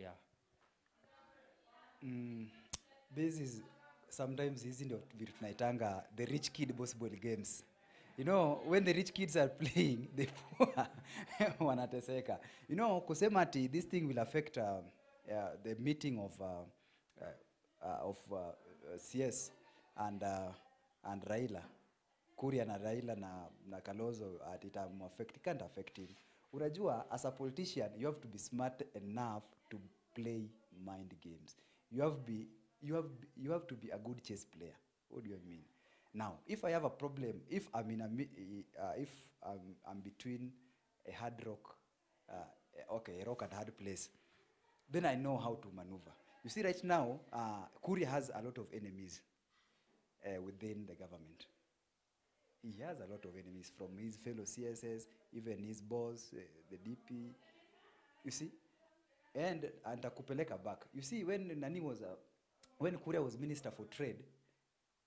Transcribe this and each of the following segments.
Yeah. This is sometimes hizi ndio vitu tunaitanga the rich kid possible games. You know, when the rich kids are playing, the poor wanateseka. You know, kusema ati this thing will affect the meeting of CS and Raila. Kuria na Raila na Kalonzo at it affect, it can't affect him. Unajua, as a politician, you have to be smart enough to play mind games. You have to be a good chess player. What do you mean? Now, if I have a problem, if I'm in if I'm between a hard rock, a rock and hard place, then I know how to maneuver. You see, right now, Kuria has a lot of enemies within the government. He has a lot of enemies from his fellow CSS, even his boss, the DP. You see, and akupeleka back. You see, when when Kuria was Minister for Trade,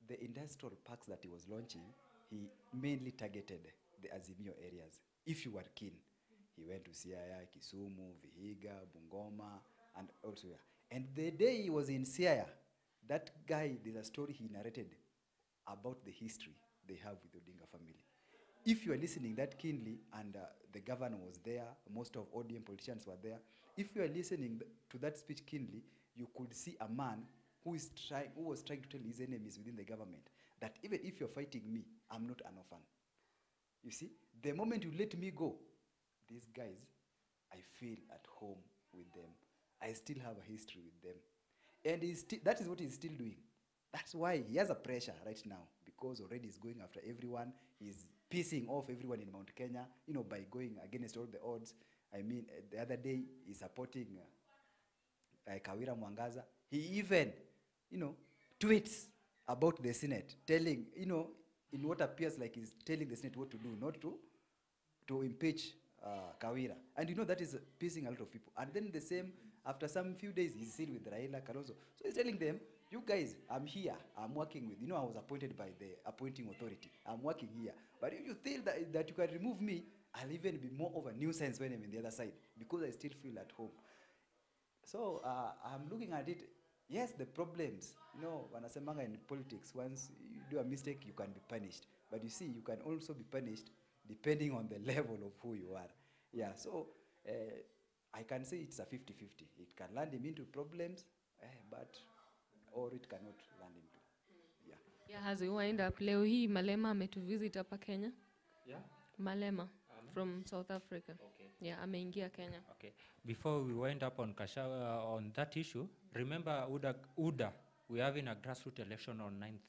the industrial parks that he was launching, he mainly targeted the Azimio areas. If you were keen, he went to Siaya, Kisumu, Vihiga, Bungoma, and also here. And the day he was in Siaya, that guy, there's a story he narrated about the history they have with the ODINGA family. If you are listening that keenly, and the governor was there, most of ODM politicians were there, if you are listening to that speech keenly, you could see a man who was trying to tell his enemies within the government that even if you're fighting me, I'm not an orphan. You see, the moment you let me go, these guys, I feel at home with them. I still have a history with them. And that is what he's still doing. That's why he has a pressure right now, because already he's going after everyone. He's pissing off everyone in Mount Kenya, you know, by going against all the odds. I mean, the other day, he's supporting Kawira Mwangaza. He even, you know, tweets about the Senate, telling, you know, in what appears like he's telling the Senate what to do, not to impeach Kawira. And you know, that is pissing a lot of people. And then the same, after some few days, he's still with Raila, Kalonzo. So he's telling them, you guys, I'm here, I'm working with, you know, I was appointed by the appointing authority. I'm working here. But if you feel that you can remove me, I'll even be more of a nuisance when I'm in the other side, because I still feel at home. So I'm looking at it. Yes, the problems, you know, wanasemanga in politics, once you do a mistake, you can be punished. But you see, you can also be punished depending on the level of who you are. Yeah, so I can say it's a 50-50. It can land him into problems, or it cannot land into. Yeah. Yeah, has he wind up leo hii Malema ametuvisit hapa Kenya? Yeah. Malema from South Africa. Okay. Yeah, ameingia Kenya. Okay. Before we went up on on that issue, remember UDA, we're having a grassroots election on 9th.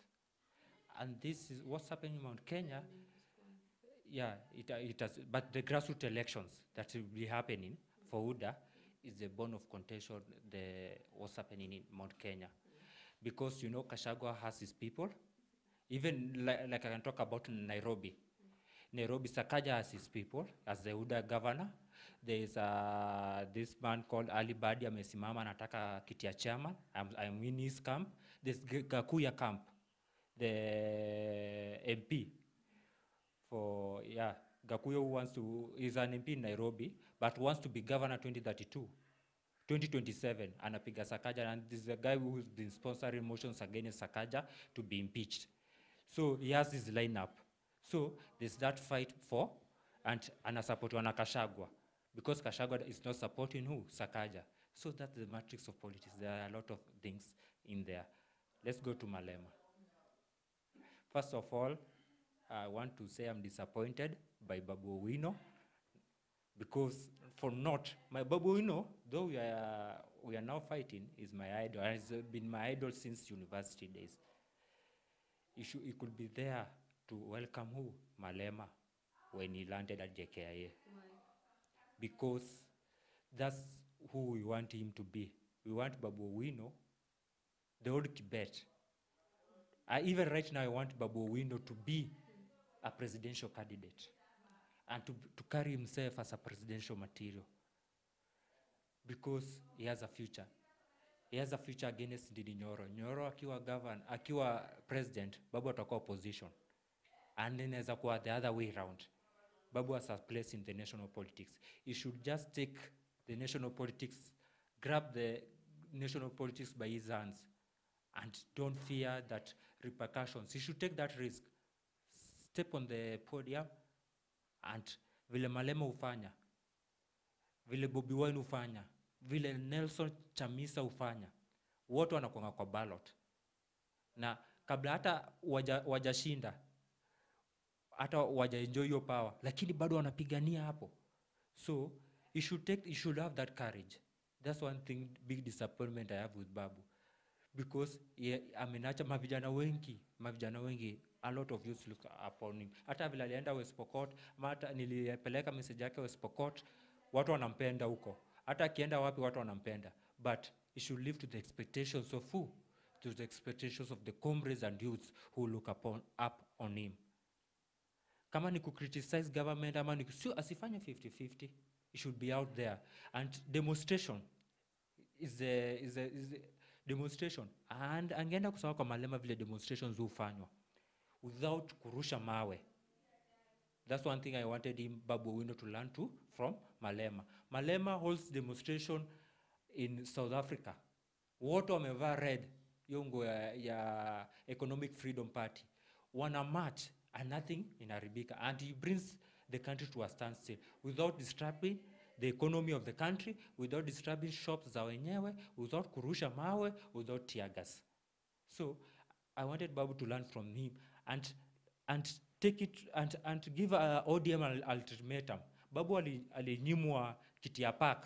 And this is what's happening in Mount Kenya. Yeah, it has, but the grassroots elections that will be happening for UDA is the bone of contention, what's happening in Mount Kenya. Because, you know, Gachagua has his people. Even like I can talk about Nairobi. Nairobi, Sakaja has his people as the UDA governor. There is this man called Ali Badi amesimama anataka kiti ya chairman. I'm in his camp. There's Gakuya camp, the MP for, yeah, Gakuya who is an MP in Nairobi, but wants to be governor 2027, anapiga Sakaja, and this is a guy who's been sponsoring motions against Sakaja to be impeached. So he has his lineup. So there's that fight for, and anasupportwa na Gachagua, because Gachagua is not supporting who? Sakaja. So that's the matrix of politics. There are a lot of things in there. Let's go to Malema. First of all, I want to say I'm disappointed by Babu Owino, because for not, my Babu Owino, though we are now fighting, is my idol. Has been my idol since university days. He could be there to welcome who? Malema, when he landed at JKIA. Why? Because that's who we want him to be. We want Babu Owino, the old Tibet. Even right now, I want Babu Owino to be a presidential candidate and to carry himself as a presidential material, because he has a future. He has a future against Ndidi Nyoro. Nyoro akiwa president, Babu atakuwa opposition. And then as the other way around. Babu has a place in the national politics. He should just take the national politics grab the national politics by his hands and don't fear that repercussions. He should take that risk. Step on the podium and vile Malema ufanya, vile Bobi Wine ufanya, vile Nelson Chamisa ufanya, wote wanakuanga kwa ballot. Na kabla hata wajashinda, hata wajaenjoy your power, lakini bado wanapigania hapo. So you should have that courage. That's one thing, big disappointment I have with Babu. Because amenacha mavijana wengi, a lot of youth look upon him. Hata vile alienda West Pokot, hata nilipeleka message yake West Pokot, watu wanampenda huko. Hata akienda wapi watu wanampenda. But he should live to the expectations of who? To the expectations of the comrades and youths who look up on him. Kama ni criticize government, ama ni asifanye 50-50, he should be out there. And demonstration is the demonstration. And angeenda kusema kwa Malema vile demonstrations hufanywa without kurusha mawe. That's one thing I wanted him, Babu Owino, to learn from Malema. Malema holds demonstration in South Africa. Wote wamevaa red, yongo ya Economic Freedom Party. Wana march and nothing inaribika. And he brings the country to a standstill without disturbing the economy of the country, without disturbing shops za wenyewe, without kurusha mawe, without tear gas. So I wanted Babu to learn from him and take it and give ODM an ultimatum. Babu alinyimwa kiti ya park